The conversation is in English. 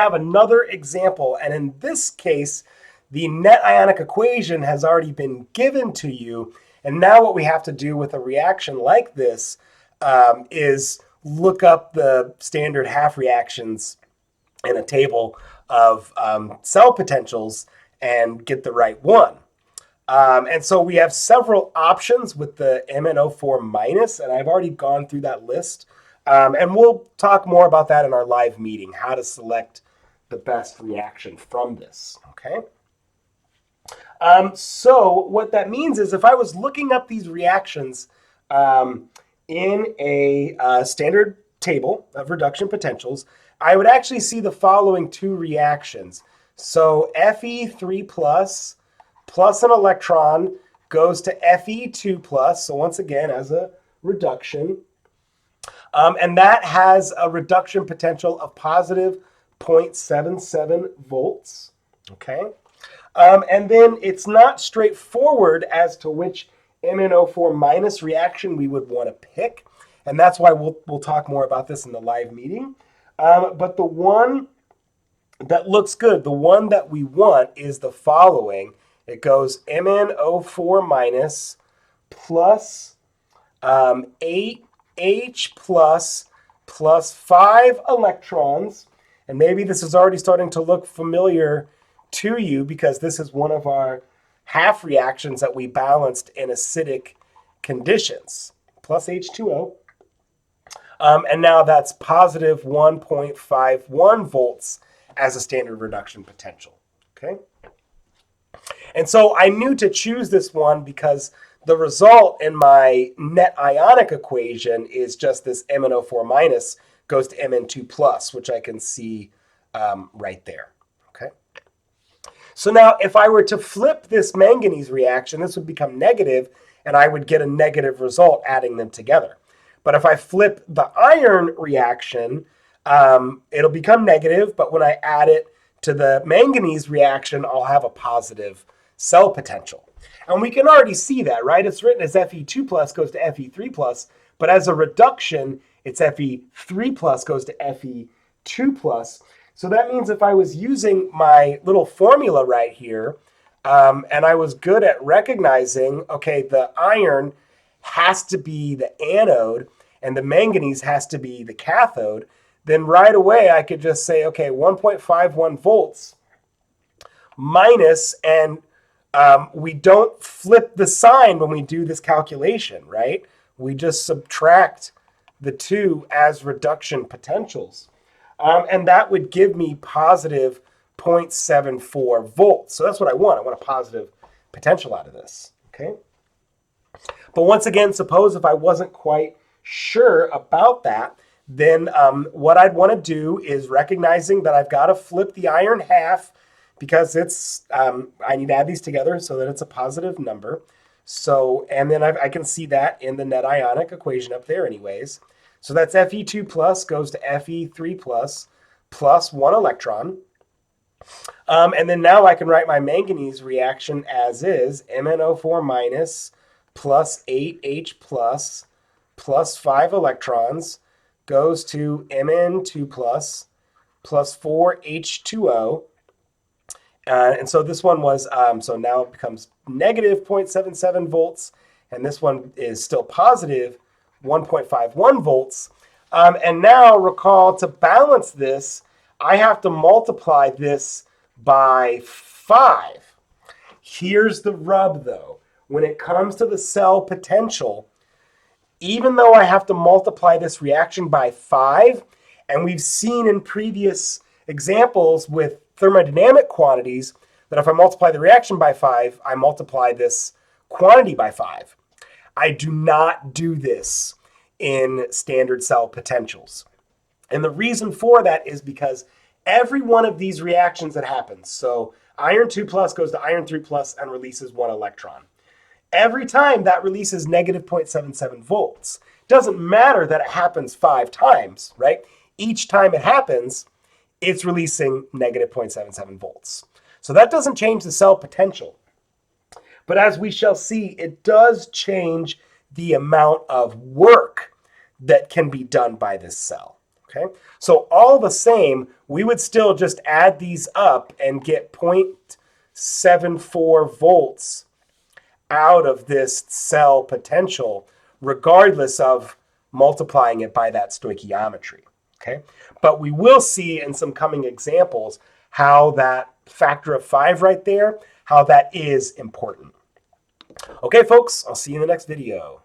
have another example, and in this case, the net ionic equation has already been given to you, and now what we have to do with a reaction like this is look up the standard half reactions in a table of cell potentials and get the right one. And so we have several options with the MnO4 minus, and I've already gone through that list. And we'll talk more about that in our live meeting, how to select the best reaction from this, okay? So what that means is if I was looking up these reactions in a standard table of reduction potentials, I would actually see the following two reactions. So Fe3 plus an electron goes to Fe2 plus, so once again as a reduction. And that has a reduction potential of positive 0.77 volts, okay? And then it's not straightforward as to which MnO4 minus reaction we would want to pick, and that's why we'll talk more about this in the live meeting. But the one that looks good, the one that we want is the following. It goes MnO4 minus plus 8H plus 5 electrons. And maybe this is already starting to look familiar to you because this is one of our half reactions that we balanced in acidic conditions, plus H2O. And now that's positive 1.51 volts as a standard reduction potential, okay? And so I knew to choose this one because the result in my net ionic equation is just this MnO4 minus goes to Mn2 plus, which I can see right there, okay? So now if I were to flip this manganese reaction, this would become negative, and I would get a negative result adding them together. But if I flip the iron reaction, it'll become negative, but when I add it to the manganese reaction, I'll have a positive cell potential. And we can already see that, right? It's written as Fe2 plus goes to Fe3 plus, but as a reduction, it's Fe3 plus goes to Fe2 plus. So that means if I was using my little formula right here, and I was good at recognizing, okay, the iron has to be the anode and the manganese has to be the cathode, then right away I could just say, okay, 1.51 volts minus, and we don't flip the sign when we do this calculation, right? We just subtract the two as reduction potentials. And that would give me positive 0.74 volts. So that's what I want. I want a positive potential out of this, okay? But once again, suppose if I wasn't quite sure about that, then what I'd want to do is recognizing that I've got to flip the iron half because it's, I need to add these together so that it's a positive number. So, and then I can see that in the net ionic equation up there anyways. So that's Fe2 plus goes to Fe3 plus 1 electron. And then now I can write my manganese reaction as is, MnO4 minus plus 8H plus 5 electrons goes to Mn2 plus 4 H2O. And so this one was, so now it becomes negative 0.77 volts, and this one is still positive 1.51 volts. And now recall, to balance this, I have to multiply this by 5. Here's the rub, though. When it comes to the cell potential, even though I have to multiply this reaction by 5, and we've seen in previous examples with thermodynamic quantities that if I multiply the reaction by 5, I multiply this quantity by 5. I do not do this in standard cell potentials. And the reason for that is because every one of these reactions that happens, so iron 2 plus goes to iron 3 plus and releases 1 electron. Every time that releases negative 0.77 volts. Doesn't matter that it happens 5 times, right? Each time it happens, it's releasing negative 0.77 volts. So that doesn't change the cell potential. But as we shall see, it does change the amount of work that can be done by this cell. Okay, so all the same, we would still just add these up and get 0.74 volts out of this cell potential, regardless of multiplying it by that stoichiometry. Okay, but we will see in some coming examples how that factor of 5 right there, how that is important. Okay, folks, I'll see you in the next video.